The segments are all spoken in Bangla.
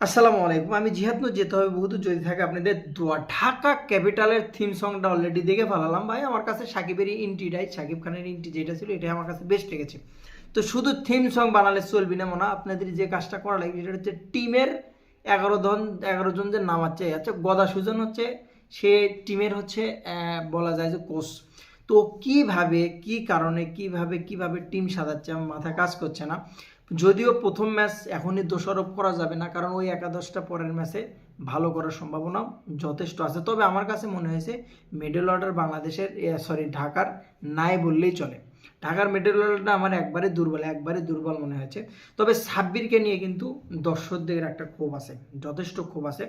আসসালামু আলাইকুম। আমি জিহাদ নূর যেতে হবে বহুত যদি থাকে আপনাদের দোয়া। ঢাকা ক্যাপিটালের থিম সংটা অলরেডি দেখে ফেলালাম ভাই। আমার কাছে সাকিবের ইন্ট্রিটাই, সাকিব খানের ইন্ট্রি যেটা ছিল এটাই আমার কাছে বেস্ট লেগেছে। তো শুধু থিম সং বানালে চলবি না মনে হয়, আপনাদের যে কাজটা করা লাগে সেটা হচ্ছে টিমের 11 জন যে নামাচ্ছে, আচ্ছা গদা সুজন হচ্ছে সে টিমের হচ্ছে বলা যায় যে কোচ। তো কিভাবে কি কারণে কিভাবে টিম সাজাচ্ছে আমার মাথা কাজ করছে না। যদিও প্রথম ম্যাচ এখনই দোষারোপ করা যাবে না, কারণ ওই একাদশটা পরের ম্যাচে ভালো করার সম্ভাবনা যথেষ্ট আছে। তবে আমার কাছে মনে হয়েছে মিডল অর্ডার বাংলাদেশের ঢাকার নাই বললেই চলে। ঢাকার মিডল অর্ডারটা আমার একবারে দুর্বল মনে হয়েছে। তবে সাব্বিরকে নিয়ে কিন্তু দর্শকদের একটা ক্ষোভ আছে, যথেষ্ট ক্ষোভ আছে।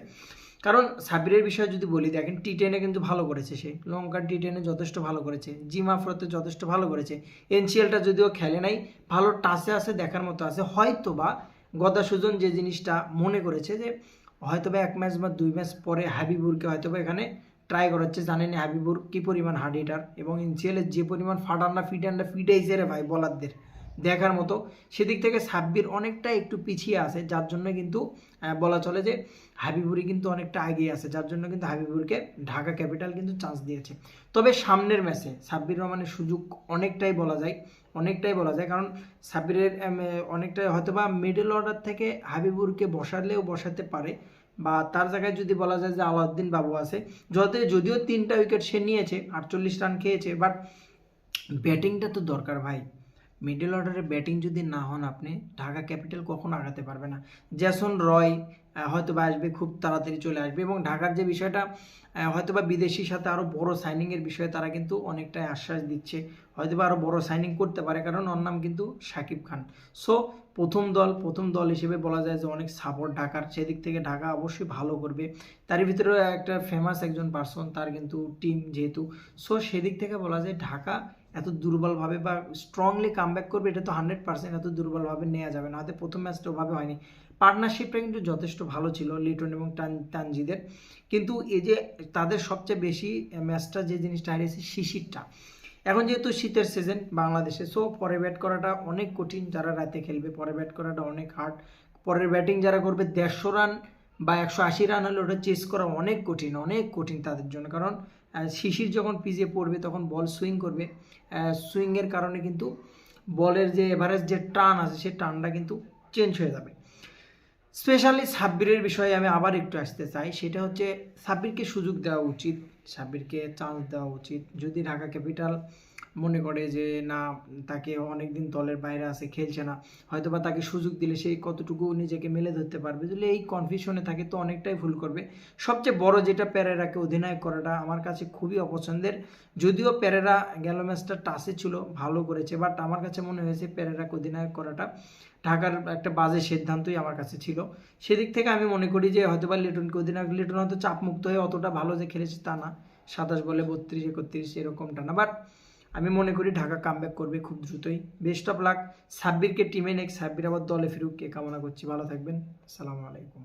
কারণ সাব্বিরের বিষয়ে যদি বলি, দেখেন টি10 কিন্তু ভালো করেছে, সে লঙ্কার টি10 যথেষ্ট ভালো করেছে, জিমাফরতে যথেষ্ট ভালো করেছে, এনসিএলটা যদিও খেলে নাই, ভালো টাচে আছে, দেখার মতো আছে। হয়তো বা গদা সুজন যে জিনিসটা মনে করেছে যে হয়তো বা 1 ম্যাচ বা 2 ম্যাচ পরে হাবিবুরকে হয়তো বা এখানে ট্রাই করাচ্ছে। জানেন হাবিবুর কি পরিমাণ হার্ড হিটার, এবং এনসিএলের যে পরিমাণ ফিটাইছে রে ভাই বলারদের দেখার মতো। সেদিক থেকে সাব্বির অনেকটা একটু পিছিয়ে আছে, যার জন্য কিন্তু বলা চলে যে হাবিবুরই কিন্তু অনেকটা এগিয়ে আছে, যার জন্য কিন্তু হাবিবুরকে ঢাকা ক্যাপিটাল কিন্তু চান্স দিয়েছে। তবে সামনের ম্যাচে সাব্বির রহমানের সুযোগ অনেকটাই বলা যায়, কারণ সাব্বিরের অনেকটাই হয়তো বা মিডল অর্ডার থেকে হাবিবুরকে বসাতে পারে, বা তার জায়গায় যদি বলা যায় যে আলাউদ্দিন বাবু আছে, যদিও 3টা উইকেট সে নিয়েছে, 48 রান খেয়েছে, বাট ব্যাটিংটা তো দরকার ভাই। মিডল অর্ডারে ব্যাটিং যদি না হন আপনি, ঢাকা ক্যাপিটাল কখনো আগাতে পারবে না। জেসন রয় হয়তো বা আসবে, খুব তাড়াতাড়ি চলে আসবে, এবং ঢাকার যে বিষয়টা হয়তো বা বিদেশির সাথে আরও বড় সাইনিংয়ের বিষয়ে তারা কিন্তু অনেকটাই আশ্বাস দিচ্ছে, হয়তো বা আরও বড় সাইনিং করতে পারে, কারণ ওর নাম কিন্তু সাকিব খান। সো প্রথম দল হিসেবে বলা যায় যে অনেক সাপোর্ট ঢাকার, সেদিক থেকে ঢাকা অবশ্যই ভালো করবে। তার ভিতরে একটা ফেমাস একজন পার্সন, তার কিন্তু টিম যেহেতু, সো সেদিক থেকে বলা যায় ঢাকা এত দুর্বলভাবে বা স্ট্রংলি কামব্যাক করবে এটা তো 100%, এত দুর্বলভাবে নেওয়া যাবে না। হয়তো প্রথম ম্যাচটা ওভাবে হয়নি, পার্টনারশিপটা কিন্তু যথেষ্ট ভালো ছিল লিটন এবং তানজিদের, কিন্তু এই যে তাদের সবচেয়ে বেশি ম্যাচটা যে জিনিসটা হারিয়েছে শিশিরটা। এখন যেহেতু শীতের সিজন বাংলাদেশে, সো পরে ব্যাট করাটা অনেক কঠিন, যারা রাতে খেলবে পরে ব্যাট করাটা অনেক হার্ড। পরের ব্যাটিং যারা করবে 150 রান বা 180 রান হলে ওটা চেস করা অনেক কঠিন তাদের জন্য, কারণ শিশির যখন পিজে পড়বে তখন বল সুইং করবে, সুইংয়ের কারণে কিন্তু বলের যে এভারেজ যে টান আছে সেই টানটা কিন্তু চেঞ্জ হয়ে যাবে। স্পেশালি সাব্বিরের বিষয়ে আমি আবার একটু আসতে চাই, সেটা হচ্ছে সাব্বিরকে সুযোগ দেওয়া উচিত, সাব্বিরকে চান্স দেওয়া উচিত। যদি ঢাকা ক্যাপিটাল মনে করে যে না, তাকে অনেকদিন দলের বাইরে আছে, খেলছে না, হয়তো বা তাকে সুযোগ দিলে সেই কতটুকু নিজেকে মেলে ধরতে পারবে, যদি এই কনফিউশনে থাকে তো অনেকটাই ভুল করবে। সবচেয়ে বড় যেটা, পেরেরাকে অধিনায়ক করাটা আমার কাছে খুবই অপছন্দের। যদিও পেরেরা গেল ম্যাচটা টাসে ছিল, ভালো করেছে, বাট আমার কাছে মনে হয়েছে পেরেরাকে অধিনায়ক করাটা ঢাকার একটা বাজে সিদ্ধান্তই আমার কাছে ছিল। সেদিক থেকে আমি মনে করি যে হয়তো বা লিটনকে অধিনায়ক, লিটন হয়তো চাপমুক্ত হয়ে অতটা ভালো যে খেলেছে তা না, 27 বলে 32 31 এরকমটা না, বাট আমি মনে করি ঢাকা কামব্যাক করবে খুব দ্রুতই। বেস্ট অফ লাক সাব্বিরকে টিমে নেক, সাব্বির আবার দলে ফিরুক, কে কামনা করছি। ভালো থাকবেন, আসসালামু আলাইকুম।